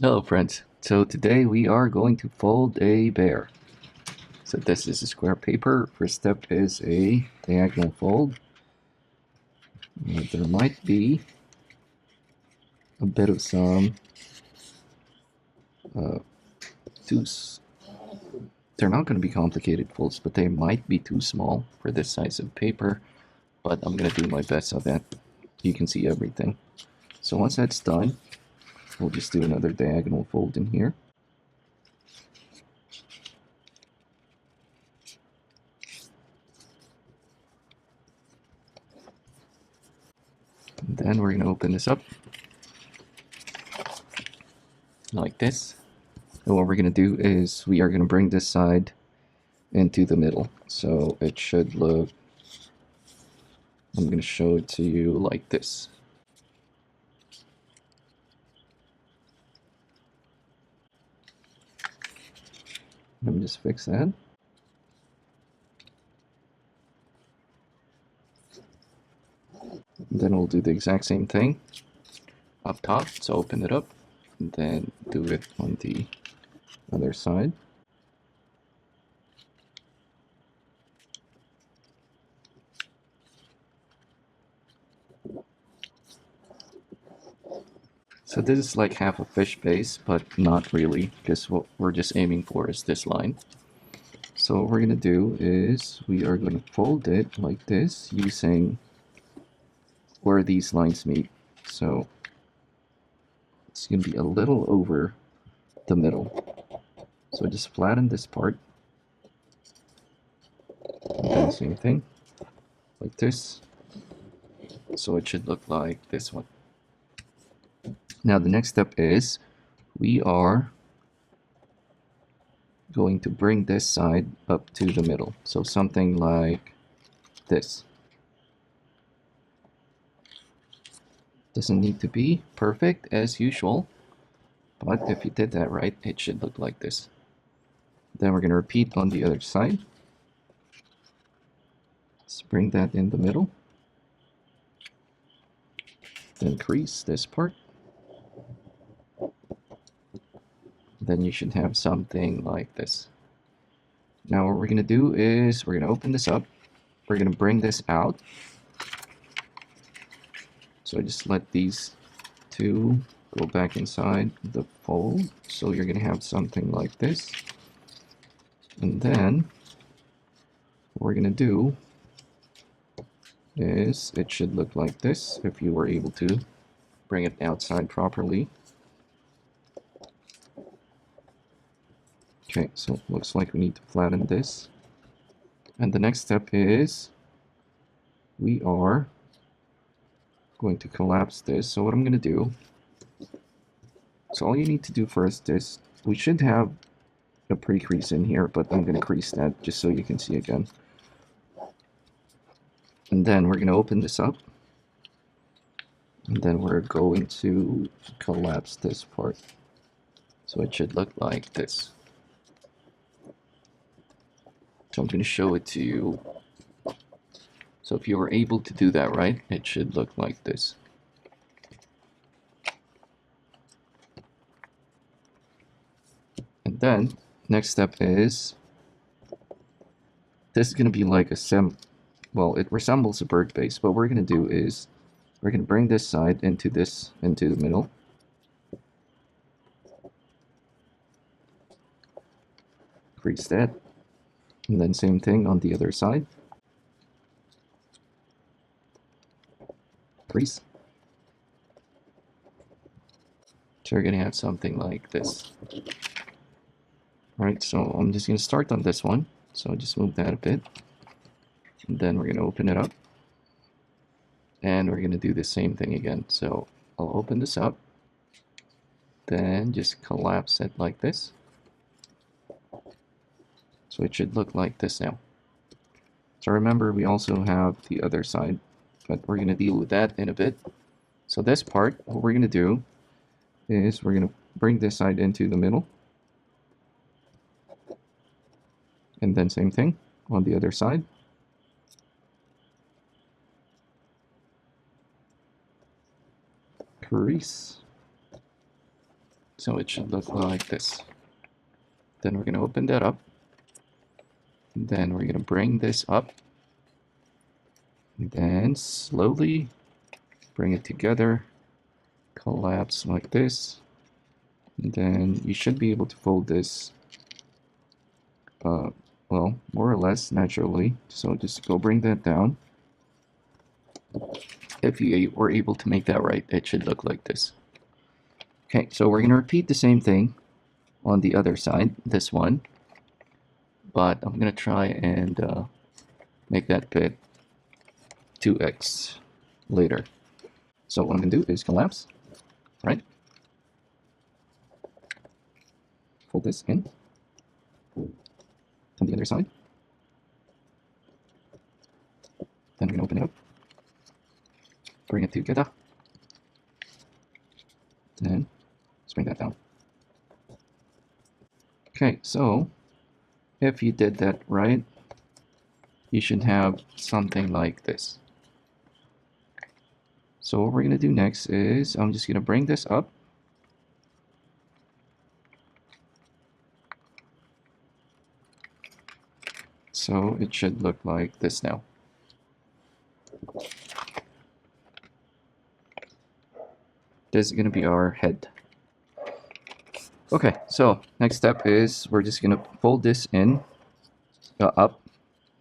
Hello friends, so today we are going to fold a bear. So this is a square paper. First step is a diagonal fold. There might be a bit of some uh, too, they're not going to be complicated folds, but they might be too small for this size of paper, but I'm going to do my best so that you can see everything. So once that's done, we'll just do another diagonal fold in here. And then we're going to open this up like this. And what we're going to do is we are going to bring this side into the middle. So it should look, I'm going to show it to you like this. Let me just fix that. Then we'll do the exact same thing up top. So open it up and then do it on the other side. So this is like half a fish base, but not really, because what we're just aiming for is this line. So what we're going to do is we are going to fold it like this using where these lines meet. So it's going to be a little over the middle. So just flatten this part. And then same thing, like this. So it should look like this one. Now the next step is we are going to bring this side up to the middle. So something like this. Doesn't need to be perfect as usual, but if you did that right, it should look like this. Then we're going to repeat on the other side. Let's bring that in the middle. Then crease this part. Then you should have something like this. Now what we're going to do is we're going to open this up. We're going to bring this out. So just let these two go back inside the fold. So you're going to have something like this. And then what we're going to do is it should look like this if you were able to bring it outside properly. Okay, so it looks like we need to flatten this. And the next step is we are going to collapse this. So what I'm going to do, so all you need to do first is we should have a pre-crease in here, but I'm going to crease that just so you can see again. And then we're going to open this up. And then we're going to collapse this part. So it should look like this. So I'm going to show it to you. So if you were able to do that right, it should look like this. And then next step is this is going to be like a well, it resembles a bird base. What we're going to do is we're going to bring this side into the middle. Crease that. And then same thing on the other side. Crease. So you're going to have something like this. Alright, so I'm just going to start on this one. So just move that a bit. And then we're going to open it up. And we're going to do the same thing again. So I'll open this up. Then just collapse it like this. So it should look like this now. So remember, we also have the other side, but we're going to deal with that in a bit. So this part, what we're going to do is we're going to bring this side into the middle. And then same thing on the other side. Crease. So it should look like this. Then we're going to open that up. Then we're going to bring this up. And then slowly bring it together. Collapse like this. And then you should be able to fold this, well, more or less naturally. So just go bring that down. If you were able to make that right, it should look like this. Okay, so we're going to repeat the same thing on the other side, this one. But I'm going to try and make that bit 2x later. So what I'm going to do is collapse, right? Fold this in. On the other side. Then we're going to open it up. Bring it together. Then let's bring that down. Okay, so if you did that right, you should have something like this. So what we're going to do next is I'm just going to bring this up. So it should look like this now. This is going to be our head. Okay, so next step is we're just going to fold this in, up,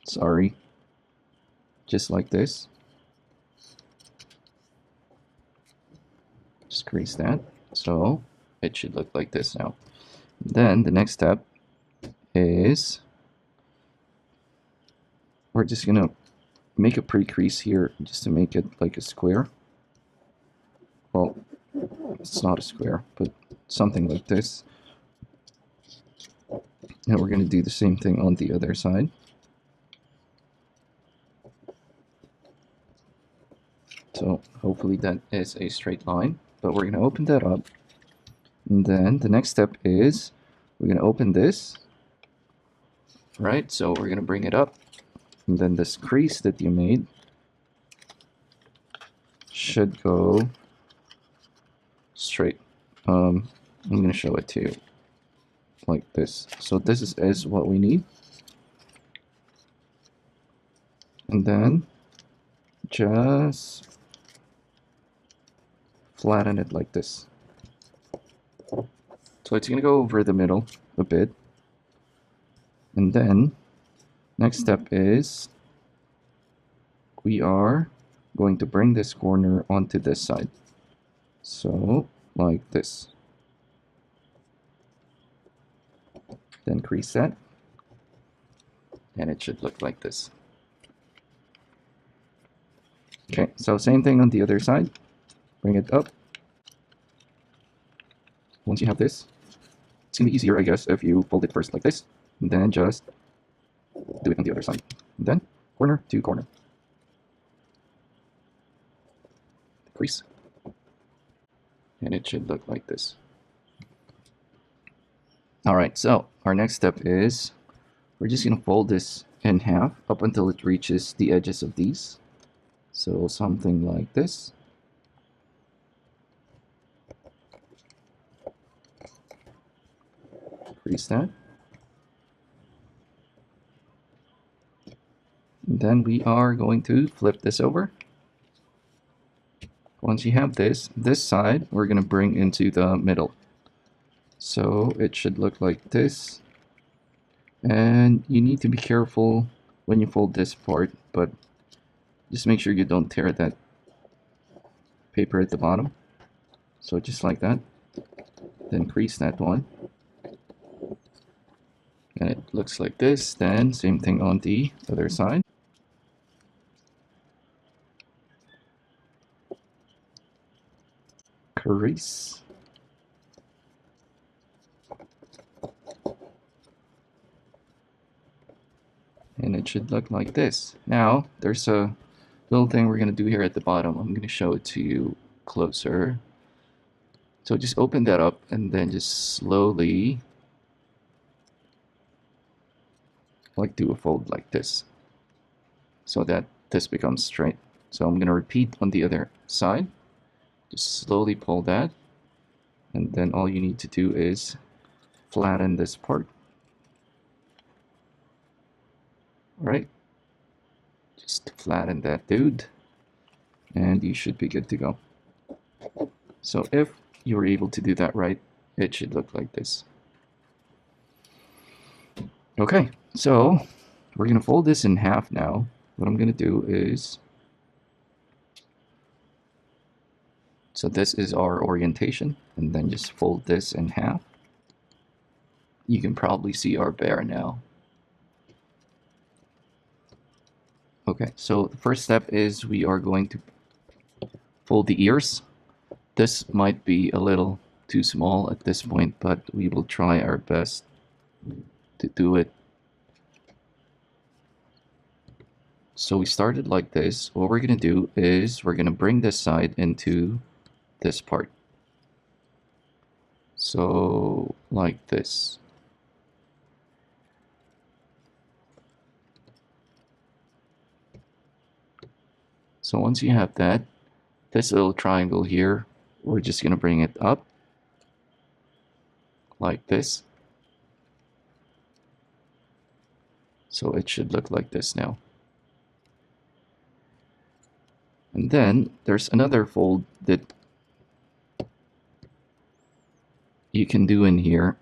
sorry, just like this. Just crease that. So it should look like this now. Then the next step is we're just going to make a pre-crease here just to make it like a square. Well, it's not a square, but something like this. And we're going to do the same thing on the other side. So hopefully that is a straight line, but we're going to open that up. And then the next step is we're going to open this, right? So we're going to bring it up. And then this crease that you made should go straight. I'm going to show it to you like this. So this is what we need. And then just flatten it like this. So it's going to go over the middle a bit. And then next step is we are going to bring this corner onto this side. So like this. Then crease that. And it should look like this. Okay, so same thing on the other side. Bring it up. Once you have this, it's going to be easier, I guess, if you fold it first like this. And then just do it on the other side. And then corner to corner. Crease. And it should look like this. Alright, so our next step is we're just going to fold this in half up until it reaches the edges of these. So something like this. Crease that. And then we are going to flip this over. Once you have this side we're going to bring into the middle. So it should look like this. And you need to be careful when you fold this part, but just make sure you don't tear that paper at the bottom. So just like that. Then crease that one. And it looks like this. Then same thing on the other side. Crease. And it should look like this. Now, there's a little thing we're going to do here at the bottom. I'm going to show it to you closer. So just open that up and then just slowly like do a fold like this so that this becomes straight. So I'm going to repeat on the other side. Just slowly pull that And then all you need to do is flatten this part. Right? Just flatten that dude, and you should be good to go. So if you were able to do that right, it should look like this. Okay, so we're gonna fold this in half now. What I'm gonna do is, so this is our orientation, and then just fold this in half. You can probably see our bear now. Okay, so the first step is we are going to fold the ears. This might be a little too small at this point, but we will try our best to do it. So we started like this. What we're going to do is we're going to bring this side into this part. So like this. So once you have that, this little triangle here, we're just going to bring it up like this. So it should look like this now. And then there's another fold that you can do in here,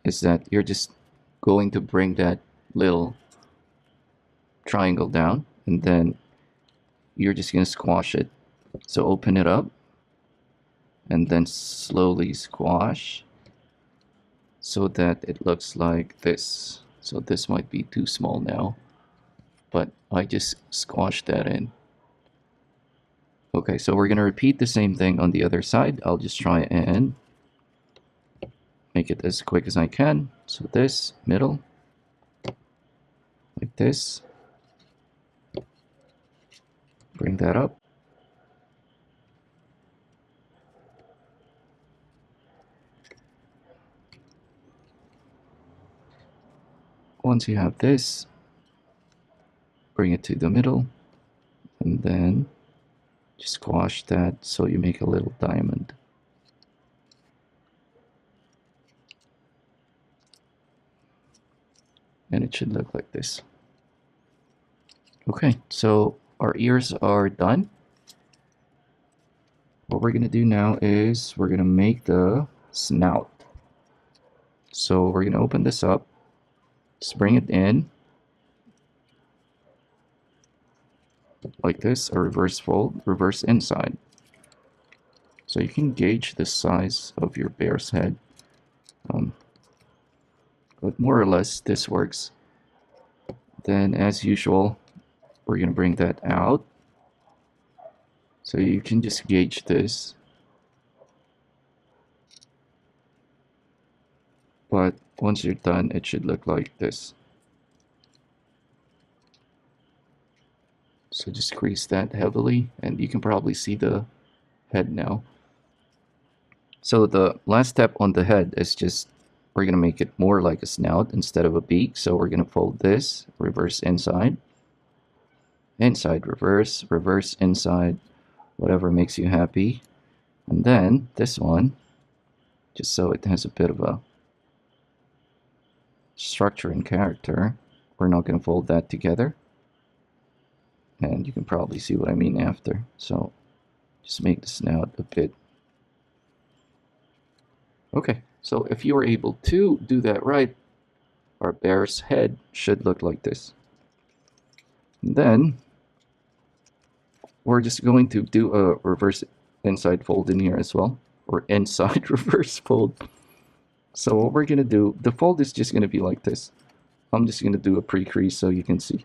is that you're just going to bring that little triangle down, and then you're just going to squash it. So open it up and then slowly squash so that it looks like this. So this might be too small now, but I just squashed that in. Okay, so we're going to repeat the same thing on the other side. I'll just try and make it as quick as I can. So this, middle, like this. Bring that up. Once you have this, bring it to the middle, and then just squash that so you make a little diamond. And it should look like this. Okay, so our ears are done. What we're gonna do now is we're gonna make the snout. So we're gonna open this up, just bring it in like this, a reverse fold, reverse inside. So you can gauge the size of your bear's head. But more or less this works. Then as usual, we're gonna bring that out. So you can just gauge this. But once you're done, it should look like this. So just crease that heavily, and you can probably see the head now. So the last step on the head is just, we're going to make it more like a snout instead of a beak. So we're going to fold this, reverse inside, inside, reverse, reverse inside, whatever makes you happy. And then this one, just so it has a bit of a structure and character, we're not going to fold that together. And you can probably see what I mean after. So just make the snout a bit. Okay, so if you were able to do that right, our bear's head should look like this. And then we're just going to do a reverse inside fold in here as well, or inside reverse fold. So what we're going to do, the fold is just going to be like this. I'm just going to do a pre-crease so you can see.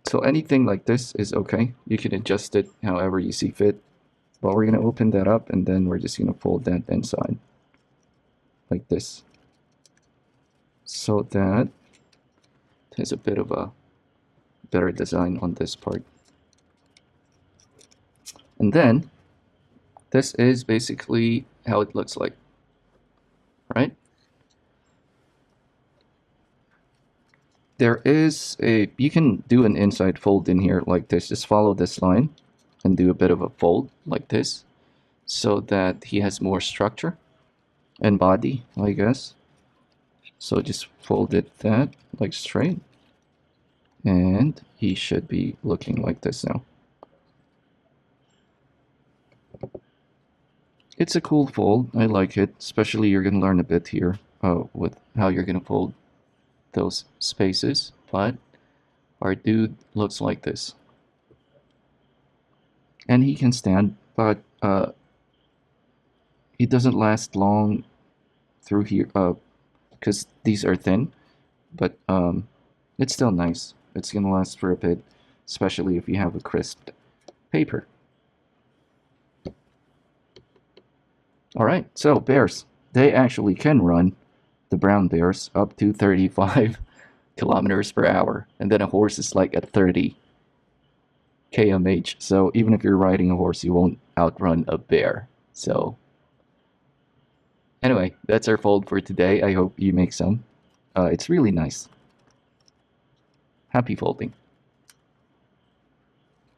So anything like this is okay. You can adjust it however you see fit. But we're going to open that up, and then we're just going to fold that inside like this, so that there's a bit of a better design on this part. And then this is basically how it looks like, right? There is a, you can do an inside fold in here like this. Just follow this line and do a bit of a fold like this. so that he has more structure and body, I guess. So just fold it that like straight, and he should be looking like this now. It's a cool fold. I like it, especially you're gonna learn a bit here with how you're gonna fold those spaces. But our dude looks like this, and he can stand, but he doesn't last long through here because these are thin. But it's still nice. It's gonna last for a bit, especially if you have a crisp paper. All right, so bears, they actually can run, the brown bears, up to 35 kilometers per hour, and then a horse is like at 30 kmh. So even if you're riding a horse, you won't outrun a bear. So anyway, that's our fold for today. I hope you make some. It's really nice. Happy folding.